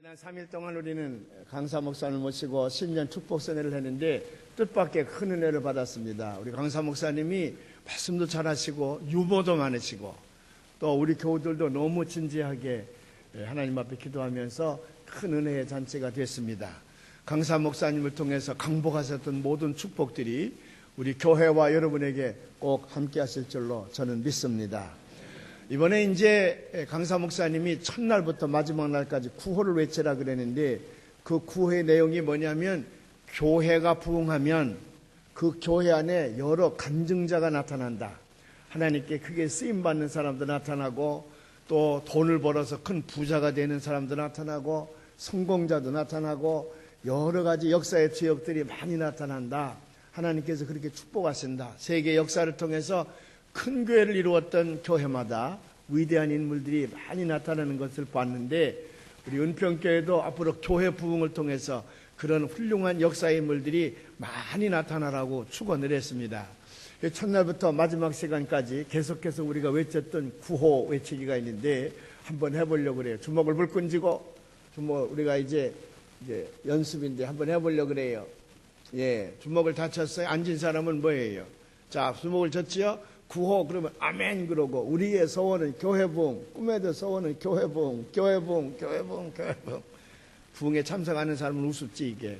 지난 3일 동안 우리는 강사 목사님을 모시고 신년 축복선회를 했는데 뜻밖의 큰 은혜를 받았습니다. 우리 강사 목사님이 말씀도 잘하시고 유머도 많으시고 또 우리 교우들도 너무 진지하게 하나님 앞에 기도하면서 큰 은혜의 잔치가 됐습니다. 강사 목사님을 통해서 강복하셨던 모든 축복들이 우리 교회와 여러분에게 꼭 함께 하실 줄로 저는 믿습니다. 이번에 이제 강사 목사님이 첫날부터 마지막 날까지 구호를 외치라 그랬는데 그 구호의 내용이 뭐냐면 교회가 부흥하면 그 교회 안에 여러 간증자가 나타난다. 하나님께 크게 쓰임받는 사람도 나타나고 또 돈을 벌어서 큰 부자가 되는 사람도 나타나고 성공자도 나타나고 여러 가지 역사의 지역들이 많이 나타난다. 하나님께서 그렇게 축복하신다. 세계 역사를 통해서 큰 교회를 이루었던 교회마다 위대한 인물들이 많이 나타나는 것을 봤는데 우리 은평교회도 앞으로 교회 부흥을 통해서 그런 훌륭한 역사의 인물들이 많이 나타나라고 축원을 했습니다. 첫날부터 마지막 시간까지 계속해서 우리가 외쳤던 구호 외치기가 있는데 한번 해보려고 그래요. 주먹을 불끈 쥐고 우리가 이제 연습인데 한번 해보려고 그래요. 예, 주먹을 다 쳤어요. 앉은 사람은 뭐예요? 자, 주먹을 쳤지요? 구호 그러면 아멘 그러고 우리의 소원은 교회부흥, 꿈에도 소원은 교회부흥, 교회부흥, 교회부흥, 교회부흥. 부흥에 참석하는 사람은 우습지 이게.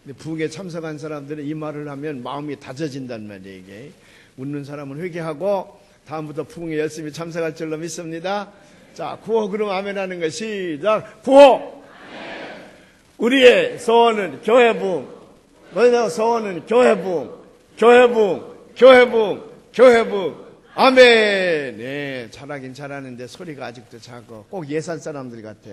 근데 부흥에 참석한 사람들은 이 말을 하면 마음이 다져진단 말이에요 이게. 웃는 사람은 회개하고 다음부터 부흥에 열심히 참석할 줄로 믿습니다. 자, 구호 그러면 아멘 하는 거 시작. 구호. 아멘. 우리의 소원은 교회부흥. 너희의 소원은 교회부흥, 교회부흥, 교회부흥. 교회부 아멘. 네, 잘하긴 잘하는데 소리가 아직도 작고 꼭 예산 사람들 같아.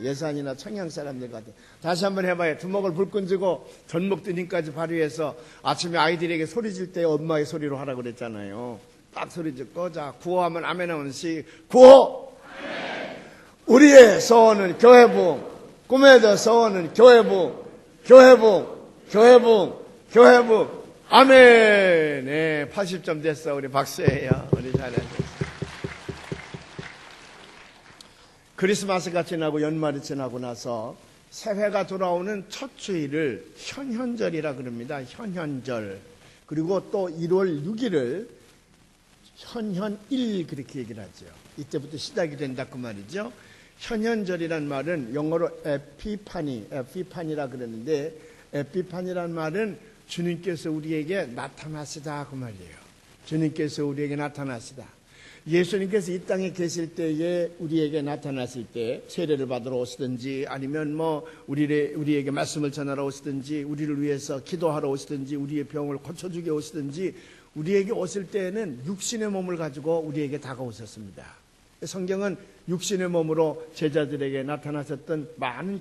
예산이나 청양 사람들 같아. 다시 한번 해봐요. 주먹을 불끈 쥐고 전목든 힘까지 발휘해서 아침에 아이들에게 소리 질 때 엄마의 소리로 하라고 그랬잖아요. 딱 소리 짓고 자 구호하면 아멘 하면 구호. 아멘. 우리의 소원은 교회부, 꿈에도 소원은 교회부, 교회부, 교회부, 교회부. 아멘. 네, 80점 됐어. 우리 박수예요. 우리 잘해. 크리스마스가 지나고 연말이 지나고 나서 새해가 돌아오는 첫 주일을 현현절이라 그럽니다. 현현절. 그리고 또 1월 6일을 현현일 그렇게 얘기를 하죠. 이때부터 시작이 된다 그 말이죠. 현현절이란 말은 영어로 에피파니라 그러는데 에피파니란 말은 주님께서 우리에게 나타나시다 그 말이에요. 주님께서 우리에게 나타나시다. 예수님께서 이 땅에 계실 때에 우리에게 나타나실 때 세례를 받으러 오시든지 아니면 우리에게 말씀을 전하러 오시든지 우리를 위해서 기도하러 오시든지 우리의 병을 고쳐주게 오시든지 우리에게 오실 때에는 육신의 몸을 가지고 우리에게 다가오셨습니다. 성경은 육신의 몸으로 제자들에게 나타나셨던 많은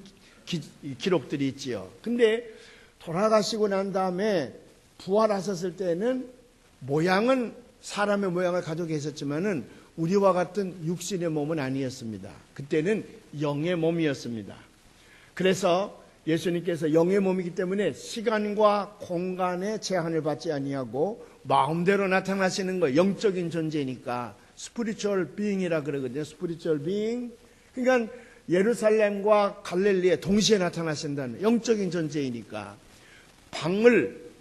기록들이 있지요. 근데 돌아가시고 난 다음에 부활하셨을 때는 모양은 사람의 모양을 가지고 계셨지만은 우리와 같은 육신의 몸은 아니었습니다. 그때는 영의 몸이었습니다. 그래서 예수님께서 영의 몸이기 때문에 시간과 공간의 제한을 받지 아니하고 마음대로 나타나시는 거예요. 영적인 존재니까 스피리추얼 비잉이라 그러거든요. 스피리추얼 비잉. 그러니까 예루살렘과 갈릴리에 동시에 나타나신다는 영적인 존재이니까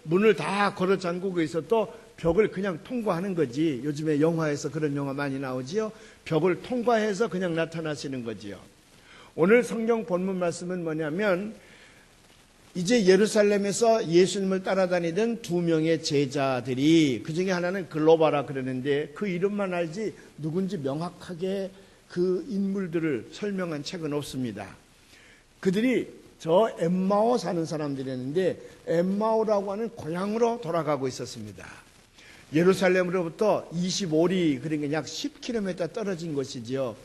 문을 다 걸어 잠그고 있어도 벽을 그냥 통과하는 거지. 요즘에 영화에서 그런 영화 많이 나오지요. 벽을 통과해서 그냥 나타나시는 거지요. 오늘 성경 본문 말씀은 뭐냐면 이제 예루살렘에서 예수님을 따라다니던 2명의 제자들이 그중에 하나는 글로바라 그러는데 그 이름만 알지 누군지 명확하게 그 인물들을 설명한 책은 없습니다. 그들이 저 엠마오 사는 사람들이었는데 엠마오라고 하는 고향으로 돌아가고 있었습니다. 예루살렘으로부터 25리 그러니까 약 10km 떨어진 곳이지요.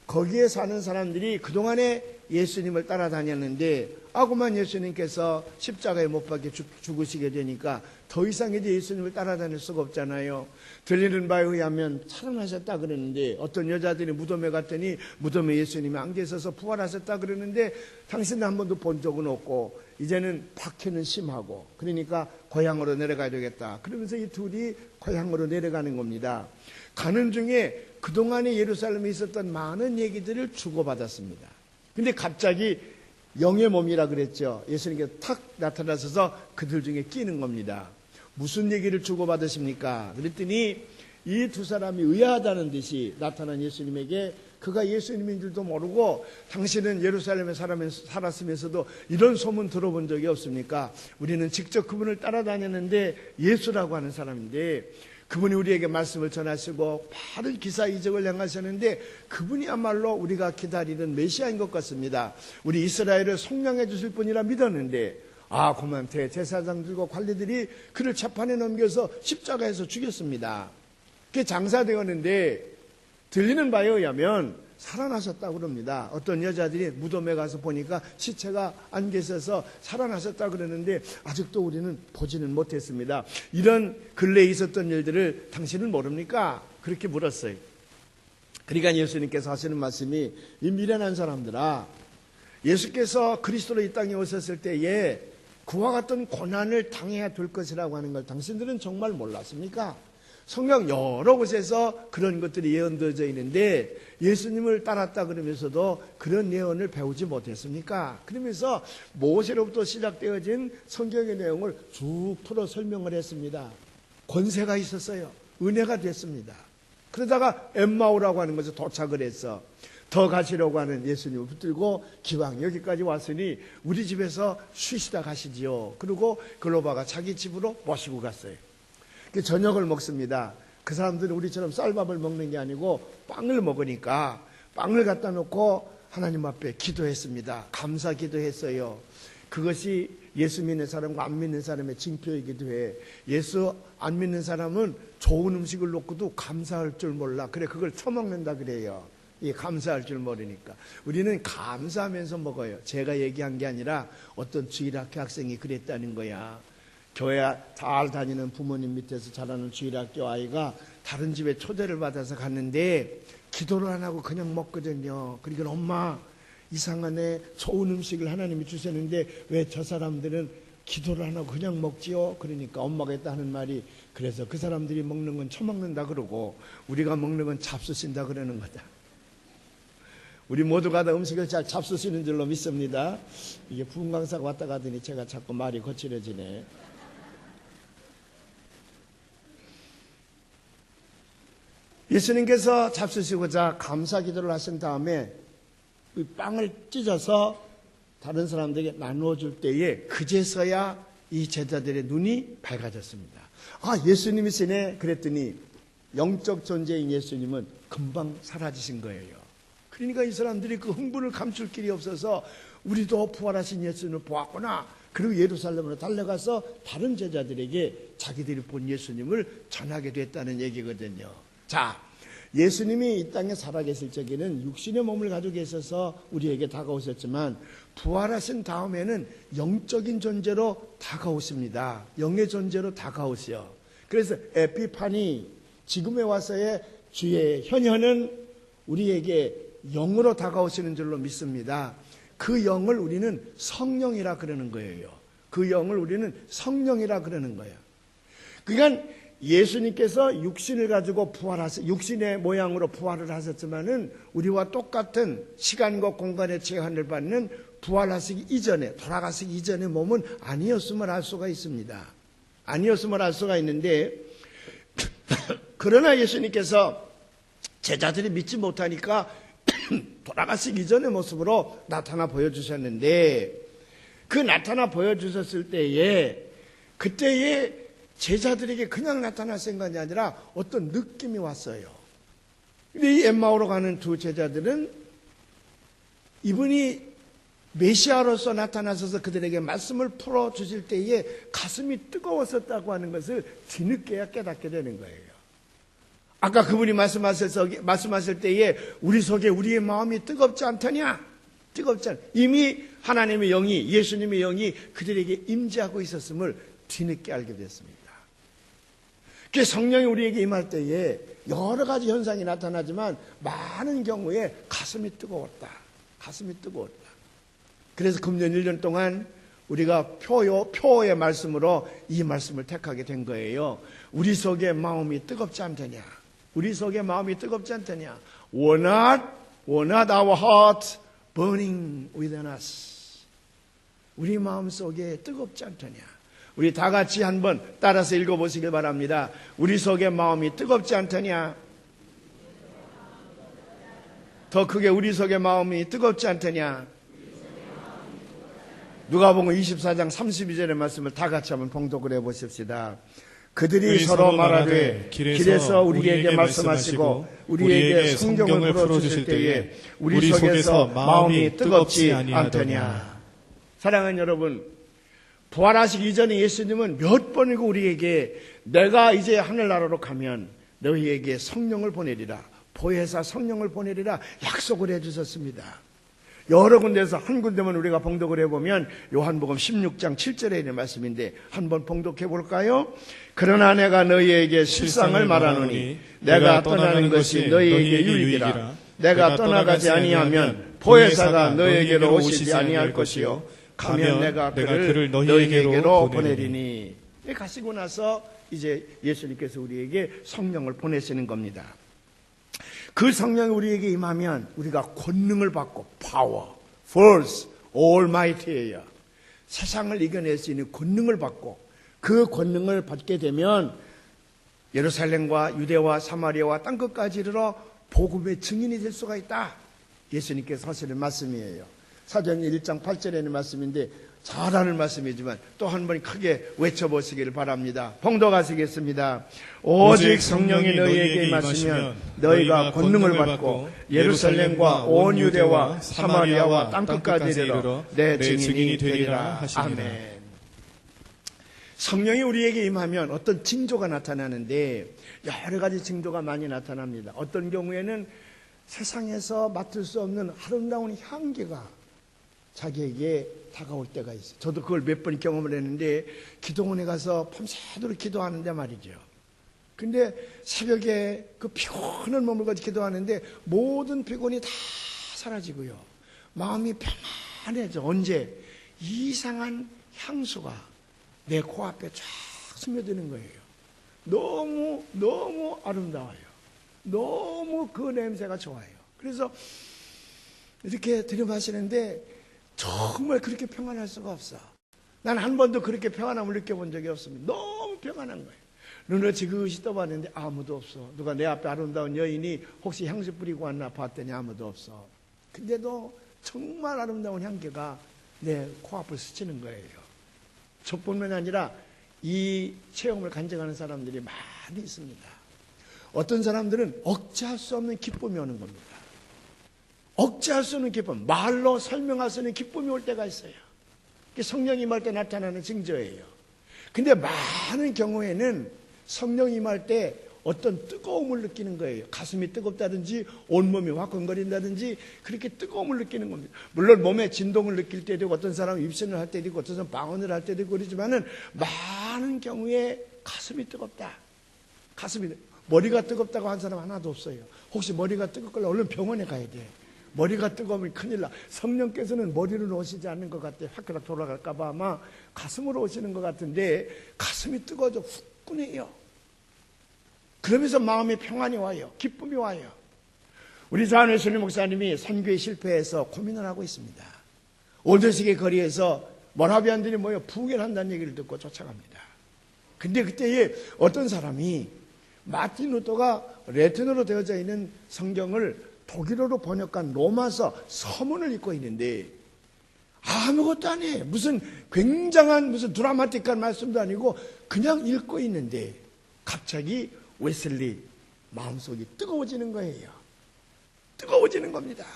거기에 사는 사람들이 그동안에 예수님을 따라다녔는데 아구만 예수님께서 십자가에 못 박혀 죽으시게 되니까 더 이상 이제 예수님을 따라다닐 수가 없잖아요. 들리는 바에 의하면 살아나셨다 그러는데 어떤 여자들이 무덤에 갔더니 무덤에 예수님이 안 계셔서 부활하셨다 그러는데 당신은 한 번도 본 적은 없고 이제는 박해는 심하고 그러니까 고향으로 내려가야 되겠다. 그러면서 이 둘이 고향으로 내려가는 겁니다. 가는 중에 그동안에 예루살렘에 있었던 많은 얘기들을 주고받았습니다. 근데 갑자기 영의 몸이라 그랬죠. 예수님께서 탁 나타나셔서 그들 중에 끼는 겁니다. 무슨 얘기를 주고받으십니까? 그랬더니 이 두 사람이 의아하다는 듯이 나타난 예수님에게 그가 예수님인 줄도 모르고 당신은 예루살렘에 살았으면서도 이런 소문 들어본 적이 없습니까? 우리는 직접 그분을 따라다녔는데 예수라고 하는 사람인데 그분이 우리에게 말씀을 전하시고 바른 기사 이적을 행하셨는데 그분이야말로 우리가 기다리는 메시아인 것 같습니다. 우리 이스라엘을 속량해 주실 분이라 믿었는데 그만 대제사장들과 관리들이 그를 재판에 넘겨서 십자가에서 죽였습니다. 그게 장사되었는데 들리는 바에 의하면 살아나셨다고 그럽니다. 어떤 여자들이 무덤에 가서 보니까 시체가 안 계셔서 살아나셨다고 그러는데 아직도 우리는 보지는 못했습니다. 이런 근래에 있었던 일들을 당신은 모릅니까? 그렇게 물었어요. 그러니까 예수님께서 하시는 말씀이 이 미련한 사람들아, 예수께서 그리스도로 이 땅에 오셨을 때에 그와 같은 고난을 당해야 될 것이라고 하는 걸 당신들은 정말 몰랐습니까? 성경 여러 곳에서 그런 것들이 예언되어져 있는데 예수님을 따랐다 그러면서도 그런 예언을 배우지 못했습니까? 그러면서 모세로부터 시작되어진 성경의 내용을 쭉 풀어 설명을 했습니다. 권세가 있었어요. 은혜가 됐습니다. 그러다가 엠마오라고 하는 곳에 도착을 해서 더 가시려고 하는 예수님을 붙들고 기왕 여기까지 왔으니 우리 집에서 쉬시다 가시지요. 그리고 글로바가 자기 집으로 모시고 갔어요. 저녁을 먹습니다. 그 사람들은 우리처럼 쌀밥을 먹는 게 아니고 빵을 먹으니까 빵을 갖다 놓고 하나님 앞에 기도했습니다. 감사 기도했어요. 그것이 예수 믿는 사람과 안 믿는 사람의 징표이기도 해. 예수 안 믿는 사람은 좋은 음식을 놓고도 감사할 줄 몰라. 그래, 그걸 처먹는다 그래요. 이 감사할 줄 모르니까. 우리는 감사하면서 먹어요. 제가 얘기한 게 아니라 어떤 주일학교 학생이 그랬다는 거야. 교회 잘 다니는 부모님 밑에서 자라는 주일학교 아이가 다른 집에 초대를 받아서 갔는데 기도를 안 하고 그냥 먹거든요. 그러니까 엄마 이상하네, 좋은 음식을 하나님이 주셨는데 왜 저 사람들은 기도를 안 하고 그냥 먹지요? 그러니까 엄마가 했다 하는 말이, 그래서 그 사람들이 먹는 건 처먹는다 그러고 우리가 먹는 건 잡수신다 그러는 거다. 우리 모두가 다 음식을 잘 잡수시는 줄로 믿습니다. 이게 부흥 강사가 왔다 가더니 제가 자꾸 말이 거칠어지네. 예수님께서 잡수시고자 감사 기도를 하신 다음에 이 빵을 찢어서 다른 사람들에게 나누어 줄 때에 그제서야 이 제자들의 눈이 밝아졌습니다. 예수님이시네 그랬더니 영적 존재인 예수님은 금방 사라지신 거예요. 그러니까 이 사람들이 그 흥분을 감출 길이 없어서 우리도 부활하신 예수님을 보았구나. 그리고 예루살렘으로 달려가서 다른 제자들에게 자기들이 본 예수님을 전하게 됐다는 얘기거든요. 자, 예수님이 이 땅에 살아계실 적에는 육신의 몸을 가지고 계셔서 우리에게 다가오셨지만 부활하신 다음에는 영적인 존재로 다가오십니다. 영의 존재로 다가오시오. 그래서 에피파니, 지금에 와서의 주의 현현은 우리에게 영으로 다가오시는 줄로 믿습니다. 그 영을 우리는 성령이라 그러는 거예요. 그 영을 우리는 성령이라 그러는 거예요. 그러니까 예수님께서 육신을 가지고 육신의 모양으로 부활을 하셨지만은 우리와 똑같은 시간과 공간의 제한을 받는 부활하시기 이전에, 돌아가시기 이전의 몸은 아니었음을 알 수가 있습니다. 아니었음을 알 수가 있는데, 그러나 예수님께서 제자들이 믿지 못하니까 돌아가시기 이전의 모습으로 나타나 보여주셨는데, 그 나타나 보여주셨을 때에, 그때에 제자들에게 그냥 나타나신 것이 아니라 어떤 느낌이 왔어요. 근데 이 엠마오로 가는 두 제자들은 이분이 메시아로서 나타나셔서 그들에게 말씀을 풀어주실 때에 가슴이 뜨거웠었다고 하는 것을 뒤늦게야 깨닫게 되는 거예요. 아까 그분이 말씀하실 때에 우리 속에 우리의 마음이 뜨겁지 않더냐? 뜨겁지 않. 이미 하나님의 영이, 예수님의 영이 그들에게 임재하고 있었음을 뒤늦게 알게 됐습니다. 그 성령이 우리에게 임할 때에 여러 가지 현상이 나타나지만 많은 경우에 가슴이 뜨거웠다. 가슴이 뜨거웠다. 그래서 금년 1년 동안 우리가 표의 말씀으로 이 말씀을 택하게 된 거예요. 우리 속에 마음이 뜨겁지 않더냐? 우리 속에 마음이 뜨겁지 않더냐? Will not our heart burning within us. 우리 마음속에 뜨겁지 않더냐. 우리 다 같이 한번 따라서 읽어보시길 바랍니다. 우리 속에 마음이 뜨겁지 않더냐. 더 크게 우리 속에 마음이 뜨겁지 않더냐. 누가복음 24장 32절의 말씀을 다 같이 한번 봉독을 해보십시다. 그들이 서로 말하되 길에서 우리에게 말씀하시고 우리에게 성경을 풀어주실 때에 우리 속에서 마음이 뜨겁지 않더냐. 사랑하는 여러분, 부활하시기 이전에 예수님은 몇 번이고 우리에게 내가 이제 하늘나라로 가면 너희에게 성령을 보내리라, 보혜사 성령을 보내리라 약속을 해주셨습니다. 여러 군데에서 한 군데만 우리가 봉독을 해보면 요한복음 16장 7절에 있는 말씀인데 한번 봉독해 볼까요? 그러나 내가 너희에게 실상을 말하노니 내가 떠나는 것이 너희에게 유익이라. 내가 떠나가지 아니하면 보혜사가 너희에게로 오시지 아니할 것이요 가면 내가 그를 너희에게로 보내리니. 가시고 나서 이제 예수님께서 우리에게 성령을 보내시는 겁니다. 그 성령이 우리에게 임하면 우리가 권능을 받고 power, force, almighty예요. 세상을 이겨낼 수 있는 권능을 받고 그 권능을 받게 되면 예루살렘과 유대와 사마리아와 땅끝까지 이르러 복음의 증인이 될 수가 있다. 예수님께서 하시는 말씀이에요. 사도행전 1장 8절에 있는 말씀인데 잘 아는 말씀이지만 또 한 번 크게 외쳐보시기를 바랍니다. 봉독하시겠습니다. 오직 성령이 너희에게 임하시면 너희가 권능을 받고 예루살렘과 온 유대와 사마리아와 땅끝까지 이르러 내 증인이 되리라 하시니라. 아멘. 성령이 우리에게 임하면 어떤 징조가 나타나는데 여러 가지 징조가 많이 나타납니다. 어떤 경우에는 세상에서 맡을 수 없는 아름다운 향기가 자기에게 다가올 때가 있어요. 저도 그걸 몇 번 경험을 했는데 기도원에 가서 밤새도록 기도하는데 말이죠. 근데 새벽에 그 피곤한 몸을 가지고 기도하는데 모든 피곤이 다 사라지고요. 마음이 편안해져. 언제? 이상한 향수가 내 코앞에 쫙 스며드는 거예요. 너무 아름다워요. 너무 그 냄새가 좋아요. 그래서 이렇게 들이마시는데 정말 그렇게 평안할 수가 없어. 난 한 번도 그렇게 평안함을 느껴본 적이 없습니다. 너무 평안한 거예요. 눈을 지그시 떠봤는데 아무도 없어. 누가 내 앞에 아름다운 여인이 혹시 향수 뿌리고 왔나 봤더니 아무도 없어. 근데도 정말 아름다운 향기가 내 코앞을 스치는 거예요. 저뿐만 아니라 이 체험을 간증하는 사람들이 많이 있습니다. 어떤 사람들은 억제할 수 없는 기쁨이 오는 겁니다. 억제할 수 없는 기쁨, 말로 설명할 수 없는 기쁨이 올 때가 있어요. 그게 성령이 임할 때 나타나는 징조예요. 근데 많은 경우에는 성령이 임할 때 어떤 뜨거움을 느끼는 거예요. 가슴이 뜨겁다든지 온몸이 화끈거린다든지 그렇게 뜨거움을 느끼는 겁니다. 물론 몸에 진동을 느낄 때도 있고 어떤 사람은 입신을 할 때도 있고 어떤 사람은 방언을 할 때도 있고 그러지만은 많은 경우에 가슴이 뜨겁다. 머리가 뜨겁다고 한 사람 하나도 없어요. 혹시 머리가 뜨겁길래 얼른 병원에 가야 돼. 머리가 뜨거우면 큰일 나. 성령께서는 머리로 오시지 않는 것 같아요. 화끈하게 돌아갈까봐 아마 가슴으로 오시는 것 같은데 가슴이 뜨거워져 후끈해요. 그러면서 마음에 평안이 와요. 기쁨이 와요. 우리 장회순리 목사님이 선교에 실패해서 고민을 하고 있습니다. 올드시계 거리에서 모라비안들이 모여 부결한다는 얘기를 듣고 쫓아갑니다. 근데 그때에 어떤 사람이 마틴 루터가 레틴어로 되어져 있는 성경을 독일어로 번역한 로마서 서문을 읽고 있는데 아무것도 안 해. 무슨 굉장한 무슨 드라마틱한 말씀도 아니고 그냥 읽고 있는데 갑자기 웨슬리 마음속이 뜨거워지는 거예요. 뜨거워지는 겁니다.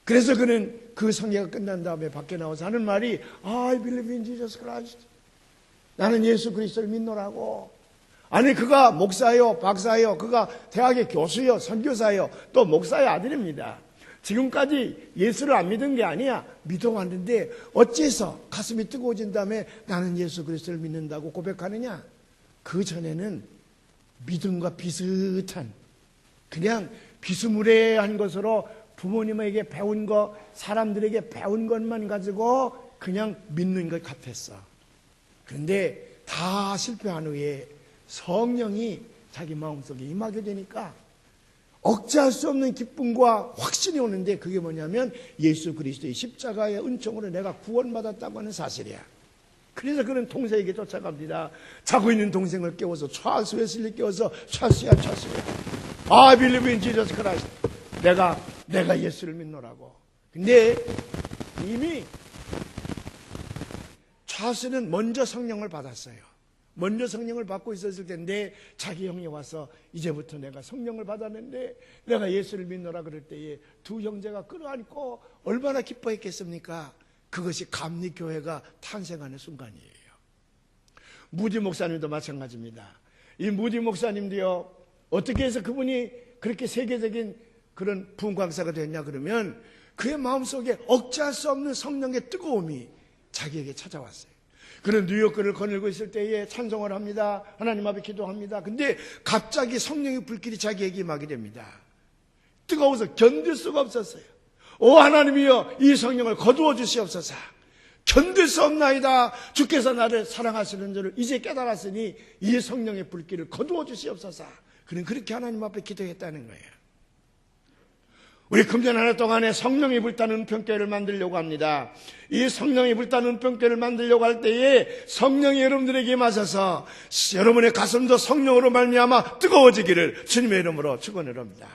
그래서 그는 그 성회가 끝난 다음에 밖에 나와서 하는 말이 I believe in Jesus Christ. 나는 예수 그리스도를 믿노라고. 아니 그가 목사요, 박사요, 그가 대학의 교수요, 선교사요, 또 목사의 아들입니다. 지금까지 예수를 안 믿은 게 아니야. 믿어왔는데 어째서 가슴이 뜨거워진 다음에 나는 예수 그리스도를 믿는다고 고백하느냐. 그 전에는 믿음과 비슷한 그냥 비스무리한 것으로 부모님에게 배운 거, 사람들에게 배운 것만 가지고 그냥 믿는 것 같았어. 그런데 다 실패한 후에 성령이 자기 마음속에 임하게 되니까 억제할 수 없는 기쁨과 확신이 오는데 그게 뭐냐면 예수 그리스도의 십자가의 은총으로 내가 구원받았다고 하는 사실이야. 그래서 그는 동생에게 쫓아갑니다. 자고 있는 동생을 깨워서 찰스 웨슬리 깨워서 찰스야. I believe in Jesus Christ. 내가 예수를 믿노라고. 근데 이미 찰스는 먼저 성령을 받았어요. 먼저 성령을 받고 있었을 텐데 자기 형이 와서 이제부터 내가 성령을 받았는데 내가 예수를 믿노라 그럴 때에 두 형제가 끌어안고 얼마나 기뻐했겠습니까? 그것이 감리교회가 탄생하는 순간이에요. 무디 목사님도 마찬가지입니다. 이 무디 목사님도요, 어떻게 해서 그분이 그렇게 세계적인 그런 부흥광사가 됐냐 그러면 그의 마음속에 억제할 수 없는 성령의 뜨거움이 자기에게 찾아왔어요. 그는 뉴욕을 거닐고 있을 때에 찬송을 합니다. 하나님 앞에 기도합니다. 근데 갑자기 성령의 불길이 자기에게 임하게 됩니다. 뜨거워서 견딜 수가 없었어요. 오 하나님이여, 이 성령을 거두어 주시옵소서. 견딜 수 없나이다. 주께서 나를 사랑하시는 줄을 이제 깨달았으니 이 성령의 불길을 거두어 주시옵소서. 그는 그렇게 하나님 앞에 기도했다는 거예요. 우리 금년 한 해 동안에 성령이 불타는 은평교회를 만들려고 합니다. 이 성령이 불타는 은평교회를 만들려고 할 때에 성령이 여러분들에게 임하셔서 여러분의 가슴도 성령으로 말미암아 뜨거워지기를 주님의 이름으로 축원을 합니다.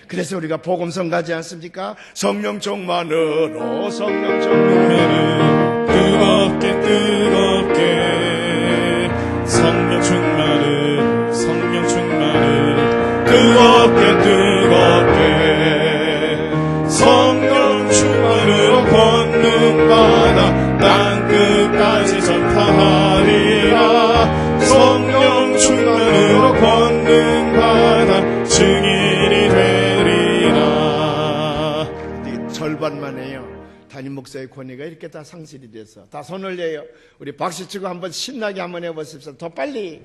그래서 우리가 복음성 가지 않습니까? 성령 충만으로 성령 충만으로 뜨겁게 성령 충만으로 성령 충만으로 뜨겁게 성령 충만으로 권능받아 땅끝까지 전파하리라. 성령 충만으로 권능받아 증인이 되리라. 절반만 해요. 담임 목사의 권위가 이렇게 다 상실이 돼서 다 손 올려요. 우리 박수 치고 한번 신나게 한번 해보십시오. 더 빨리.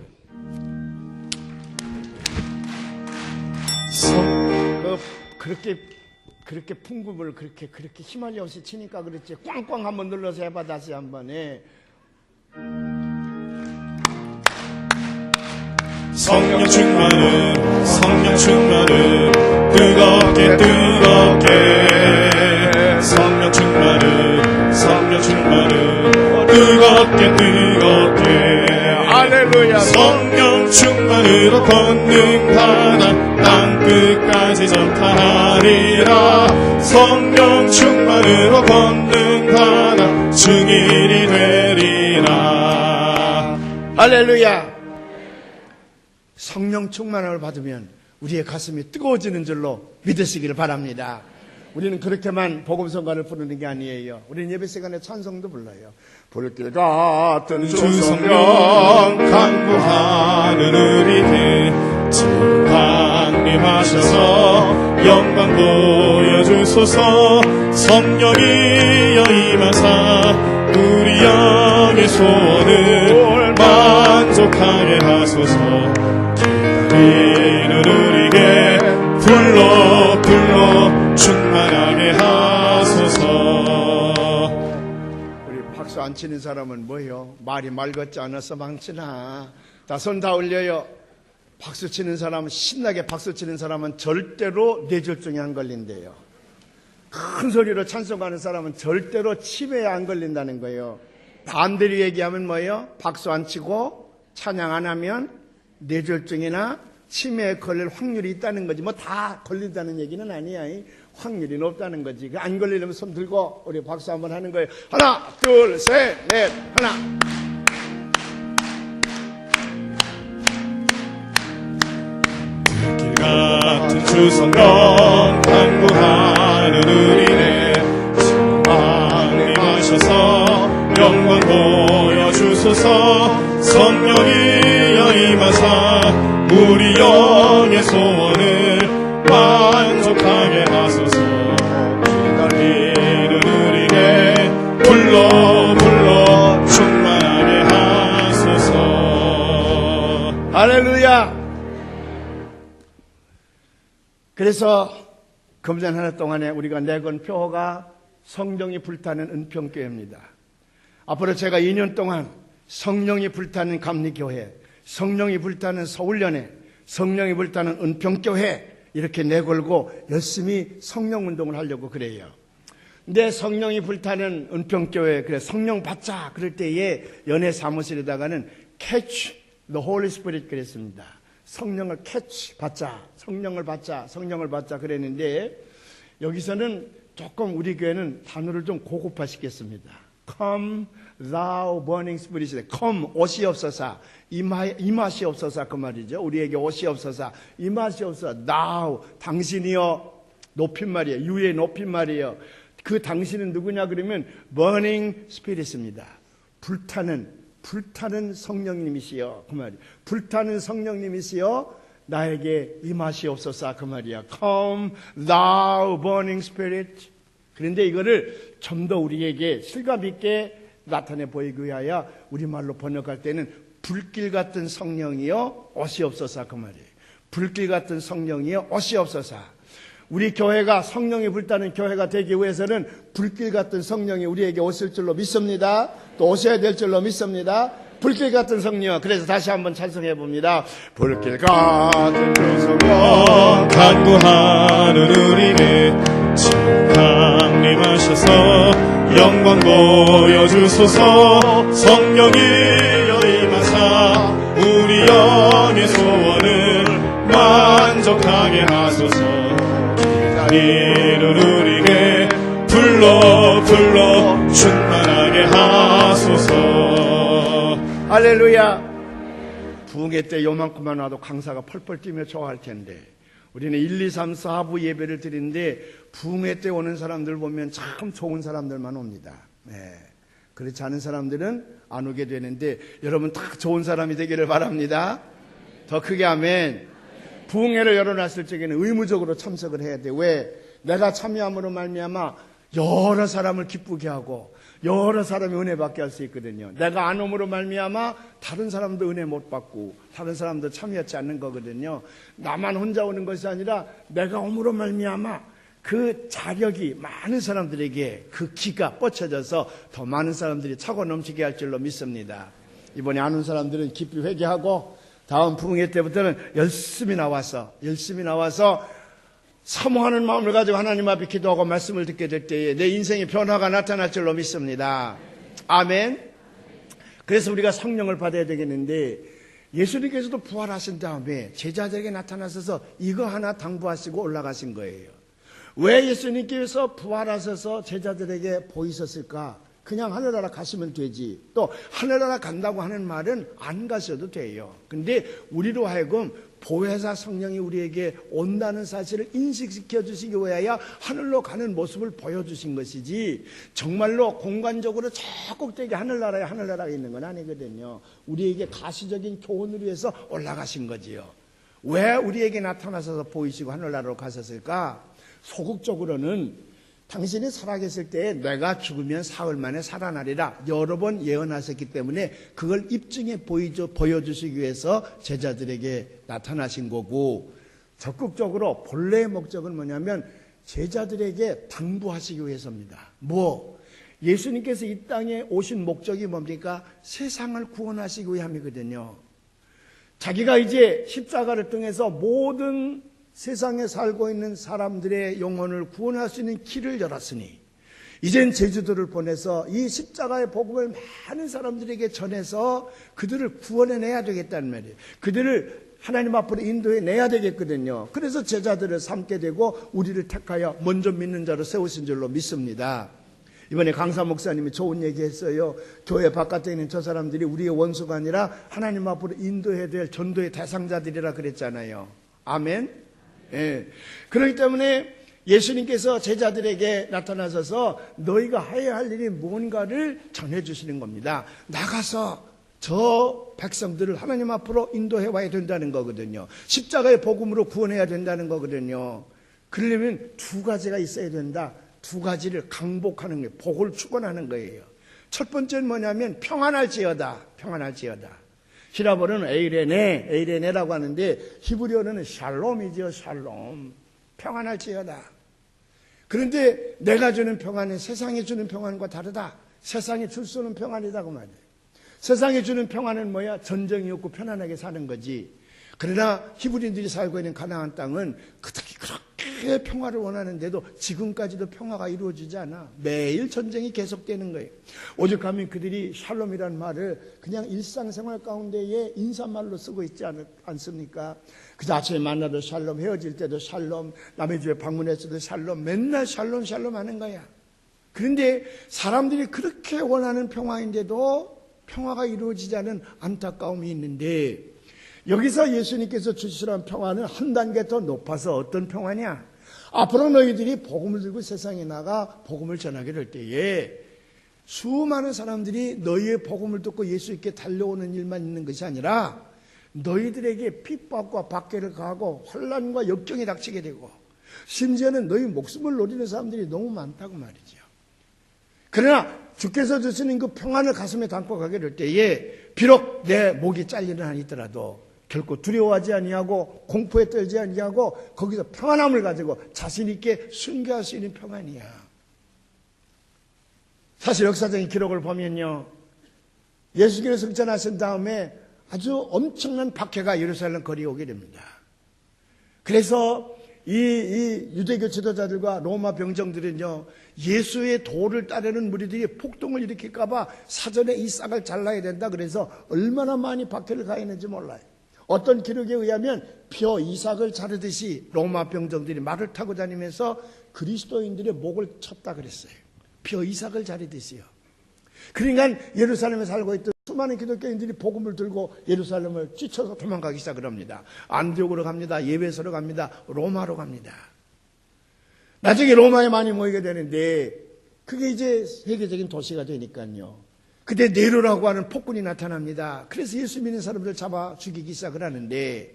그렇게 풍금을 그렇게 힘알리 없이 치니까 그렇지. 꽝꽝 한번 눌러서 해봐. 다시 한번 해. 성령 충만은 뜨겁게 성령 충만은 뜨겁게 할렐루야. 성령 충만으로 권능받아 땅끝까지 전파하리라. 성령 충만으로 권능받아 증인이 되리라. 할렐루야. 성령 충만함을 받으면 우리의 가슴이 뜨거워지는 줄로 믿으시기를 바랍니다. 우리는 그렇게만 복음성가를 부르는 게 아니에요. 우리는 예배 시간에 찬송도 불러요. 불길 같은 주 성령 강구하는 우리들 지금 강림하셔서 영광 보여주소서. 성령이여 임하사 우리 영의 소원을 만족하게 하소서. 기다리는 우리에게 불러 충만하게 하소서. 우리 박수 안 치는 사람은 뭐예요? 말이 말 같지 않아서 망치나. 다 손 다 올려요. 박수 치는 사람은, 신나게 박수 치는 사람은 절대로 뇌졸중에 안 걸린대요. 큰 소리로 찬송하는 사람은 절대로 치매에 안 걸린다는 거예요. 반대로 얘기하면 뭐예요? 박수 안 치고 찬양 안 하면 뇌졸중이나 치매에 걸릴 확률이 있다는 거지. 뭐 다 걸린다는 얘기는 아니야. 확률이 높다는 거지. 안 걸리려면 손 들고 우리 박수 한번 하는 거예요. 하나, 둘, 셋, 넷, 하나. 길 같은 주 성령 간구하는 우리네 지금 강림하셔서 영광 보여주소서. 성령이여 임하사 우리 영의 소원을 만족하게 하소서. 기다리는 우리에게 불러 충만하게 하소서. 할렐루야. 그래서 금년 한 해 동안에 우리가 내건 표어가 성령이 불타는 은평교회입니다. 앞으로 제가 2년 동안 성령이 불타는 감리교회, 성령이 불타는 서울연회, 성령이 불타는 은평교회, 이렇게 내걸고 열심히 성령 운동을 하려고 그래요. 근데 성령이 불타는 은평교회, 그래 성령 받자 그럴 때에 연애 사무실에다가는 catch the Holy Spirit 그랬습니다. 성령을 catch 받자, 성령을 받자, 성령을 받자 그랬는데 여기서는 조금 우리 교회는 단어를 좀 고급화시켰습니다. Come thou burning spirit. Come 오시옵소서. 임하시옵소서 그 말이죠. 우리에게 오시옵소서. 임하시옵소서. Thou 당신이여 높임말이에요. 유의 높임말이에요. 그 당신은 누구냐 그러면 burning spirit입니다. 불타는 성령님이시여 그 말이에요. 불타는 성령님이시여 나에게 임하시옵소서 그 말이야. Come thou burning spirit. 그런데 이거를 좀 더 우리에게 실감 있게 나타내 보이기 위하여 우리말로 번역할 때는 불길 같은 성령이여 오시옵소서 그 말이에요. 불길 같은 성령이여 오시옵소서. 우리 교회가 성령이 불타는 교회가 되기 위해서는 불길 같은 성령이 우리에게 오실 줄로 믿습니다. 또 오셔야 될 줄로 믿습니다. 불길 같은 성령. 그래서 다시 한번 찬송해 봅니다. 불길 같은 그 성령 간구하는 우리를 강림하셔서 영광 보여주소서. 성령이여 임하사 우리 영의 소원을 만족하게 하소서. 기다리는 우리에게 불러 충만하게 하소서. 할렐루야. 부흥회 때 요만큼만 와도 강사가 펄펄 뛰며 좋아할 텐데 우리는 1, 2, 3, 4부 예배를 드리는데 부흥회 때 오는 사람들 보면 참 좋은 사람들만 옵니다. 네. 그렇지 않은 사람들은 안 오게 되는데 여러분 다 좋은 사람이 되기를 바랍니다. 더 크게 아멘. 부흥회를 열어놨을 적에는 의무적으로 참석을 해야 돼. 왜? 내가 참여함으로 말미암아 여러 사람을 기쁘게 하고 여러 사람이 은혜 받게 할 수 있거든요. 내가 안 옴으로 말미암아 다른 사람도 은혜 못 받고 다른 사람도 참여하지 않는 거거든요. 나만 혼자 오는 것이 아니라 내가 옴으로 말미암아 그 자력이 많은 사람들에게 그 기가 뻗쳐져서 더 많은 사람들이 차고 넘치게 할 줄로 믿습니다. 이번에 안 온 사람들은 깊이 회개하고 다음 부흥회 때부터는 열심히 나와서 사모하는 마음을 가지고 하나님 앞에 기도하고 말씀을 듣게 될 때에 내 인생의 변화가 나타날 줄로 믿습니다. 아멘. 그래서 우리가 성령을 받아야 되겠는데 예수님께서도 부활하신 다음에 제자들에게 나타나셔서 이거 하나 당부하시고 올라가신 거예요. 왜 예수님께서 부활하셔서 제자들에게 보이셨을까? 그냥 하늘나라 가시면 되지. 또 하늘나라 간다고 하는 말은 안 가셔도 돼요. 근데 우리로 하여금 보혜사 성령이 우리에게 온다는 사실을 인식시켜 주시기 위하여 하늘로 가는 모습을 보여주신 것이지 정말로 공간적으로 저 꼭대기 하늘나라에 있는 건 아니거든요. 우리에게 가시적인 교훈을 위해서 올라가신 거지요. 왜 우리에게 나타나셔서 보이시고 하늘나라로 가셨을까? 소극적으로는 당신이 살아계실 때에 내가 죽으면 사흘 만에 살아나리라 여러 번 예언하셨기 때문에 그걸 입증해 보여주시기 위해서 제자들에게 나타나신 거고, 적극적으로 본래의 목적은 뭐냐면 제자들에게 당부하시기 위해서입니다. 예수님께서 이 땅에 오신 목적이 뭡니까? 세상을 구원하시기 위함이거든요. 자기가 이제 십자가를 통해서 모든 세상에 살고 있는 사람들의 영혼을 구원할 수 있는 길을 열었으니 이젠 제주도를 보내서 이 십자가의 복음을 많은 사람들에게 전해서 그들을 구원해내야 되겠다는 말이에요. 그들을 하나님 앞으로 인도해내야 되겠거든요. 그래서 제자들을 삼게 되고 우리를 택하여 먼저 믿는 자로 세우신 줄로 믿습니다. 이번에 강사 목사님이 좋은 얘기했어요. 교회 바깥에 있는 저 사람들이 우리의 원수가 아니라 하나님 앞으로 인도해야 될 전도의 대상자들이라 그랬잖아요. 아멘. 예. 그렇기 때문에 예수님께서 제자들에게 나타나셔서 너희가 해야 할 일이 뭔가를 전해주시는 겁니다. 나가서 저 백성들을 하나님 앞으로 인도해 와야 된다는 거거든요. 십자가의 복음으로 구원해야 된다는 거거든요. 그러려면 두 가지가 있어야 된다. 두 가지를 강복하는 거예요. 복을 축원하는 거예요. 첫 번째는 뭐냐면 평안할지어다. 히라보는 에이레네라고 하는데 히브리어는 샬롬이죠. 샬롬. 평안할지어다. 그런데 내가 주는 평안은 세상이 주는 평안과 다르다. 세상이 줄 수 없는 평안이다 그 말이에요. 세상이 주는 평안은 뭐야? 전쟁이 없고 편안하게 사는 거지. 그러나 히브리인들이 살고 있는 가나안 땅은 그렇게 평화를 원하는데도 지금까지도 평화가 이루어지지 않아. 매일 전쟁이 계속되는 거예요. 오죽하면 그들이 샬롬이라는 말을 그냥 일상생활 가운데에 인사말로 쓰고 있지 않습니까? 그저 아침에 만나도 샬롬, 헤어질 때도 샬롬, 남의 집에 방문했어도 샬롬, 맨날 샬롬 샬롬 하는 거야. 그런데 사람들이 그렇게 원하는 평화인데도 평화가 이루어지지 않은 안타까움이 있는데, 여기서 예수님께서 주시라는 평화는 한 단계 더 높아서 어떤 평화냐? 앞으로 너희들이 복음을 들고 세상에 나가 복음을 전하게 될 때에 수많은 사람들이 너희의 복음을 듣고 예수님께 달려오는 일만 있는 것이 아니라 너희들에게 핍박과 박해를 가하고 혼란과 역경이 닥치게 되고 심지어는 너희 목숨을 노리는 사람들이 너무 많다고 말이죠. 그러나 주께서 주시는 그 평안을 가슴에 담고 가게 될 때에 비록 내 목이 잘리는 한이 있더라도 결코 두려워하지 아니하고 공포에 떨지 아니하고 거기서 평안함을 가지고 자신 있게 순교할 수 있는 평안이야. 사실 역사적인 기록을 보면요, 예수님께서 승천하신 다음에 아주 엄청난 박해가 예루살렘 거리에 오게 됩니다. 그래서 이 유대교 지도자들과 로마 병정들은요, 예수의 도를 따르는 무리들이 폭동을 일으킬까봐 사전에 이 싹을 잘라야 된다. 그래서 얼마나 많이 박해를 가했는지 몰라요. 어떤 기록에 의하면 벼 이삭을 자르듯이 로마 병정들이 말을 타고 다니면서 그리스도인들의 목을 쳤다 그랬어요. 벼 이삭을 자르듯이요. 그러니까 예루살렘에 살고 있던 수많은 기독교인들이 복음을 들고 예루살렘을 찢쳐서 도망가기 시작을 합니다. 안디옥으로 갑니다. 예배소로 갑니다. 로마로 갑니다. 나중에 로마에 많이 모이게 되는데 그게 이제 세계적인 도시가 되니까요. 그때 네로라고 하는 폭군이 나타납니다. 그래서 예수 믿는 사람들 잡아 죽이기 시작을 하는데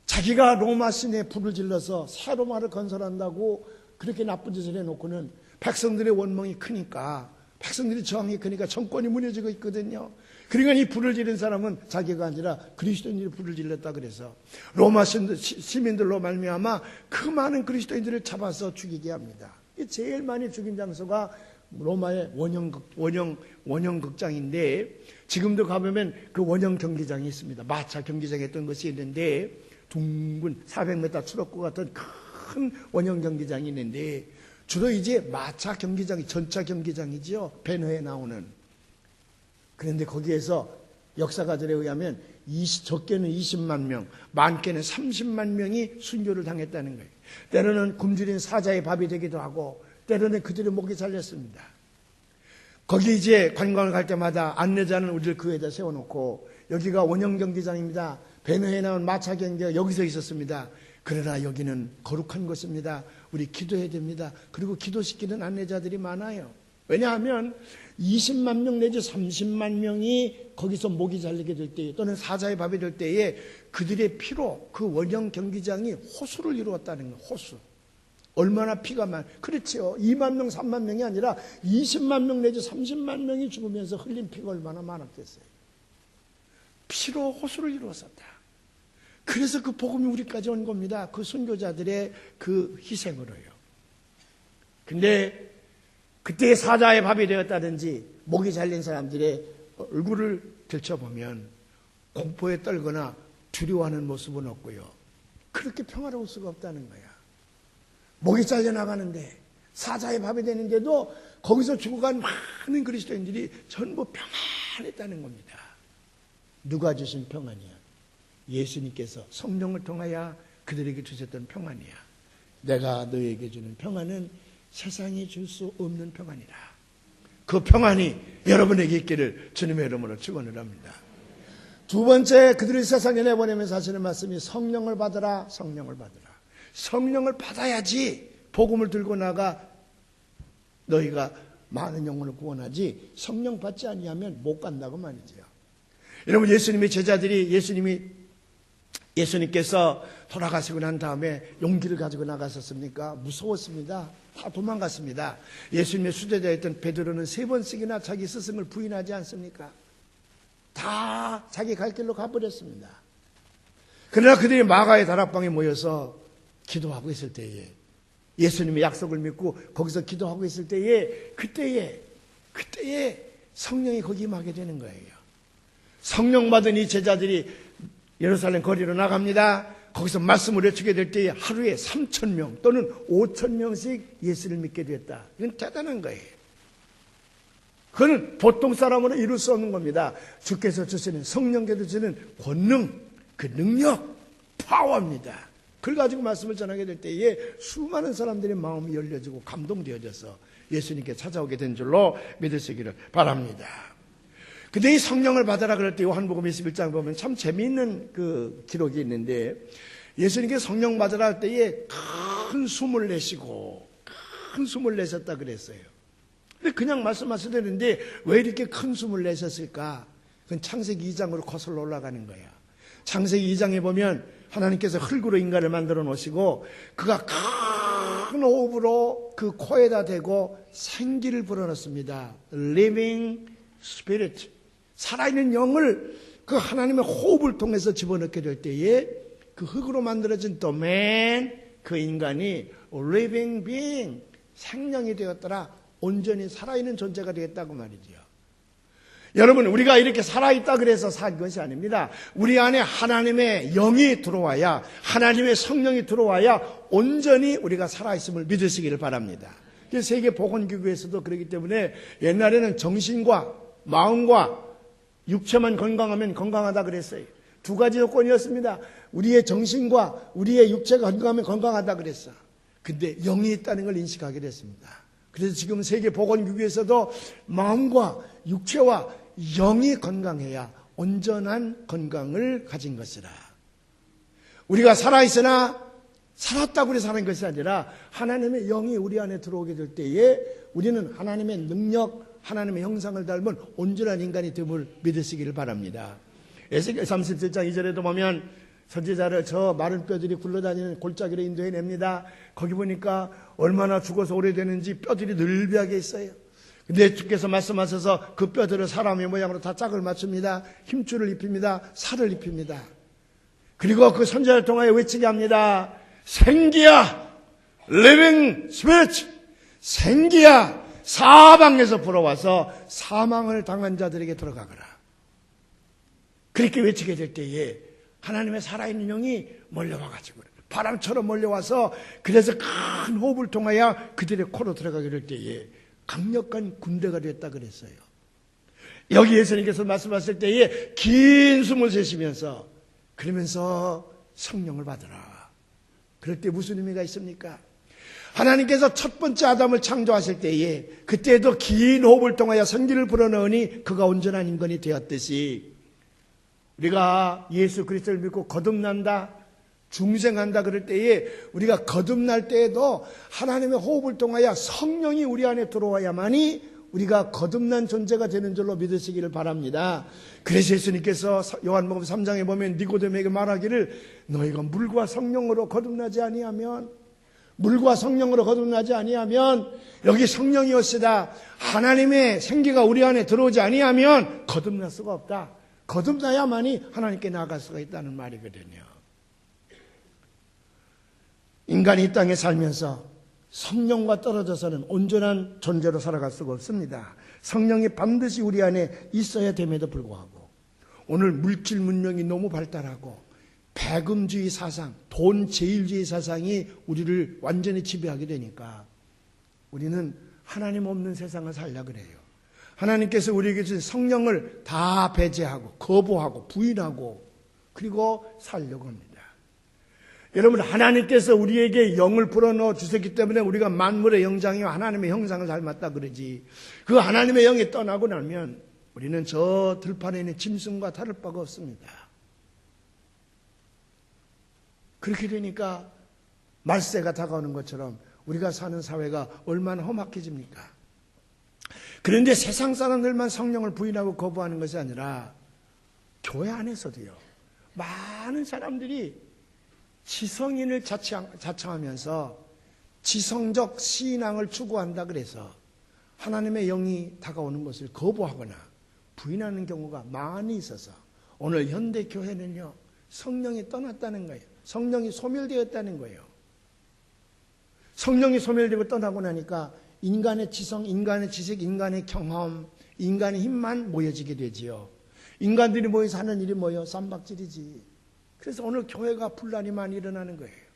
자기가 로마 시내에 불을 질러서 새 로마를 건설한다고 그렇게 나쁜 짓을 해놓고는 백성들의 원망이 크니까 백성들이 저항이 크니까 정권이 무너지고 있거든요. 그러니까 이 불을 지른 사람은 자기가 아니라 그리스도인들이 불을 질렀다 그래서 로마 시민들로 말미암아 그 많은 그리스도인들을 잡아서 죽이게 합니다. 제일 많이 죽인 장소가 로마의 원형 극장인데 지금도 가보면 그 원형 경기장이 있습니다. 마차 경기장에 했던 것이 있는데 둥근 400m 트럭과 같은 큰 원형 경기장이 있는데 주로 이제 마차 경기장이 전차 경기장이지요. 배너에 나오는. 그런데 거기에서 역사가들에 의하면 적게는 20만 명, 많게는 30만 명이 순교를 당했다는 거예요. 때로는 굶주린 사자의 밥이 되기도 하고 때로는 그들의 목이 잘렸습니다. 거기 이제 관광을 갈 때마다 안내자는 우리를 그 위에다 세워놓고 여기가 원형 경기장입니다. 배너에 나온 마차 경기가 여기서 있었습니다. 그러나 여기는 거룩한 곳입니다. 우리 기도해야 됩니다. 그리고 기도시키는 안내자들이 많아요. 왜냐하면 20만 명 내지 30만 명이 거기서 목이 잘리게 될 때에 또는 사자의 밥이 될 때에 그들의 피로 그 원형 경기장이 호수를 이루었다는 거예요. 호수. 얼마나 피가 그렇죠. 2만 명, 3만 명이 아니라 20만 명 내지 30만 명이 죽으면서 흘린 피가 얼마나 많았겠어요. 피로 호수를 이루었었다. 그래서 그 복음이 우리까지 온 겁니다. 그 순교자들의 그 희생으로요. 근데 그때 사자의 밥이 되었다든지 목이 잘린 사람들의 얼굴을 들춰보면 공포에 떨거나 두려워하는 모습은 없고요. 그렇게 평화로울 수가 없다는 거야. 목이 잘려나가는데 사자의 밥이 되는데도 거기서 죽어간 많은 그리스도인들이 전부 평안했다는 겁니다. 누가 주신 평안이야? 예수님께서 성령을 통하여 그들에게 주셨던 평안이야. 내가 너에게 주는 평안은 세상이 줄 수 없는 평안이라. 그 평안이 여러분에게 있기를 주님의 이름으로 축원을 합니다. 두 번째 그들을 세상에 내보내면서 하시는 말씀이 성령을 받으라. 성령을 받으라. 성령을 받아야지 복음을 들고 나가 너희가 많은 영혼을 구원하지 성령 받지 아니하면 못 간다고 말이죠. 여러분 예수님의 제자들이 예수님께서 돌아가시고 난 다음에 용기를 가지고 나가셨습니까? 무서웠습니다. 다 도망갔습니다. 예수님의 수제자였던 베드로는 3번씩이나 자기 스승을 부인하지 않습니까? 다 자기 갈 길로 가버렸습니다. 그러나 그들이 마가의 다락방에 모여서 기도하고 있을 때에 예수님의 약속을 믿고 거기서 기도하고 있을 때에 그때에 성령이 거기 임하게 되는 거예요. 성령 받은 이 제자들이 예루살렘 거리로 나갑니다. 거기서 말씀을 외치게 될 때에 하루에 3,000명 또는 5,000명씩 예수를 믿게 됐다. 이건 대단한 거예요. 그건 보통 사람으로 이룰 수 없는 겁니다. 주께서 주시는, 성령께서 주시는 권능, 그 능력, 파워입니다. 그걸 가지고 말씀을 전하게 될 때에 수많은 사람들의 마음이 열려지고 감동되어져서 예수님께 찾아오게 된 줄로 믿으시기를 바랍니다. 근데 이 성령을 받아라 그럴 때 요한복음 21장 보면 참 재미있는 그 기록이 있는데, 예수님께 성령 받아라 할 때에 큰 숨을 내쉬고 큰 숨을 내셨다 그랬어요. 근데 그냥 말씀하시는데 왜 이렇게 큰 숨을 내셨을까? 그건 창세기 2장으로 거슬러 올라가는 거야. 창세기 2장에 보면 하나님께서 흙으로 인간을 만들어 놓으시고 그가 큰 호흡으로 그 코에다 대고 생기를 불어넣습니다. Living Spirit, 살아있는 영을 그 하나님의 호흡을 통해서 집어넣게 될 때에 그 흙으로 만들어진 또 man, 그 인간이 living being, 생명이 되었더라. 온전히 살아있는 존재가 되었다고 말이죠. 여러분, 우리가 이렇게 살아있다 그래서 산 것이 아닙니다. 우리 안에 하나님의 영이 들어와야, 하나님의 성령이 들어와야 온전히 우리가 살아있음을 믿으시기를 바랍니다. 세계 보건기구에서도 그렇기 때문에 옛날에는 정신과 마음과 육체만 건강하면 건강하다 그랬어요. 두 가지 조건이었습니다. 우리의 정신과 우리의 육체가 건강하면 건강하다 그랬어. 근데 영이 있다는 걸 인식하게 됐습니다. 그래서 지금 세계 보건기구에서도 마음과 육체와 영이 건강해야 온전한 건강을 가진 것이라. 우리가 살아있으나 살았다고 해서 사는 것이 아니라 하나님의 영이 우리 안에 들어오게 될 때에 우리는 하나님의 능력, 하나님의 형상을 닮은 온전한 인간이 됨을 믿으시기를 바랍니다. 에스겔 37장 2절에도 보면 선지자를 저 마른 뼈들이 굴러다니는 골짜기로 인도해냅니다. 거기 보니까 얼마나 죽어서 오래되는지 뼈들이 늘비하게 있어요. 근데 주께서 말씀하셔서 그 뼈들을 사람의 모양으로 다 짝을 맞춥니다. 힘줄을 입힙니다. 살을 입힙니다. 그리고 그 선지자를 통하여 외치게 합니다. 생기야, living spirit, 생기야, 사방에서 불어와서 사망을 당한 자들에게 들어가거라. 그렇게 외치게 될 때에 하나님의 살아있는 영이 몰려와가지고 바람처럼 몰려와서 그래서 큰 호흡을 통하여 그들의 코로 들어가게 될 때에 강력한 군대가 됐다 그랬어요. 여기 예수님께서 말씀하실 때에 긴 숨을 쉬시면서 그러면서 성령을 받으라. 그럴 때 무슨 의미가 있습니까? 하나님께서 첫 번째 아담을 창조하실 때에 그때도 긴 호흡을 통하여 생기를 불어넣으니 그가 온전한 인간이 되었듯이 우리가 예수 그리스도를 믿고 거듭난다, 중생한다 그럴 때에 우리가 거듭날 때에도 하나님의 호흡을 통하여 성령이 우리 안에 들어와야만이 우리가 거듭난 존재가 되는 줄로 믿으시기를 바랍니다. 그래서 예수님께서 요한복음 3장에 보면 니고데모에게 말하기를 너희가 물과 성령으로 거듭나지 아니하면, 물과 성령으로 거듭나지 아니하면, 여기 성령이 오시다 하나님의 생기가 우리 안에 들어오지 아니하면 거듭날 수가 없다. 거듭나야만이 하나님께 나아갈 수가 있다는 말이거든요. 인간이 이 땅에 살면서 성령과 떨어져서는 온전한 존재로 살아갈 수가 없습니다. 성령이 반드시 우리 안에 있어야 됨에도 불구하고 오늘 물질 문명이 너무 발달하고 배금주의 사상, 돈 제일주의 사상이 우리를 완전히 지배하게 되니까 우리는 하나님 없는 세상을 살려고 그래요. 하나님께서 우리에게 주신 성령을 다 배제하고 거부하고 부인하고 그리고 살려고 합니다. 여러분, 하나님께서 우리에게 영을 불어넣어 주셨기 때문에 우리가 만물의 영장이요 하나님의 형상을 닮았다 그러지. 그 하나님의 영이 떠나고 나면 우리는 저 들판에 있는 짐승과 다를 바가 없습니다. 그렇게 되니까 말세가 다가오는 것처럼 우리가 사는 사회가 얼마나 험악해집니까? 그런데 세상 사람들만 성령을 부인하고 거부하는 것이 아니라 교회 안에서도요, 많은 사람들이 지성인을 자청하면서 지성적 신앙을 추구한다 그래서 하나님의 영이 다가오는 것을 거부하거나 부인하는 경우가 많이 있어서 오늘 현대 교회는요, 성령이 떠났다는 거예요. 성령이 소멸되었다는 거예요. 성령이 소멸되고 떠나고 나니까 인간의 지성, 인간의 지식, 인간의 경험, 인간의 힘만 모여지게 되지요. 인간들이 모여서 하는 일이 뭐예요? 쌈박질이지. 그래서 오늘 교회가 분란이 많이 일어나는 거예요.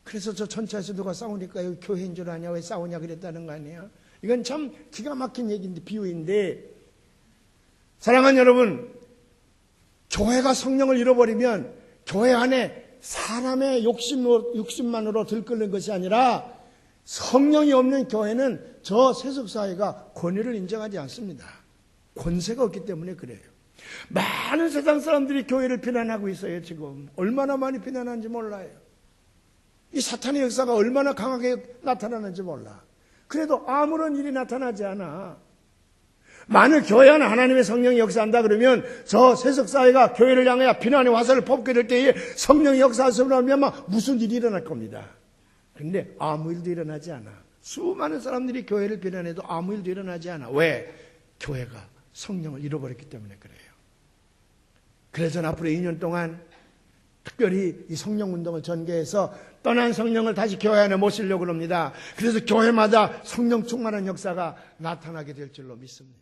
그래서 저 전차에서 누가 싸우니까 여기 교회인 줄 아냐, 왜 싸우냐 그랬다는 거 아니에요? 이건 참 기가 막힌 얘기인데, 비유인데, 사랑하는 여러분, 교회가 성령을 잃어버리면 교회 안에 사람의 욕심만으로 들끓는 것이 아니라 성령이 없는 교회는 저 세속사회가 권위를 인정하지 않습니다. 권세가 없기 때문에 그래요. 많은 세상 사람들이 교회를 비난하고 있어요. 지금 얼마나 많이 비난하는지 몰라요. 이 사탄의 역사가 얼마나 강하게 나타나는지 몰라. 그래도 아무런 일이 나타나지 않아. 만일 교회 안에 하나님의 성령이 역사한다 그러면 저 세속사회가 교회를 향해 비난의 화살을 뽑게 될 때에 성령이 역사하시면 아마 무슨 일이 일어날 겁니다. 그런데 아무 일도 일어나지 않아. 수많은 사람들이 교회를 비난해도 아무 일도 일어나지 않아. 왜? 교회가 성령을 잃어버렸기 때문에 그래요. 그래서 앞으로 2년 동안 특별히 이 성령운동을 전개해서 떠난 성령을 다시 교회 안에 모시려고 합니다. 그래서 교회마다 성령 충만한 역사가 나타나게 될 줄로 믿습니다.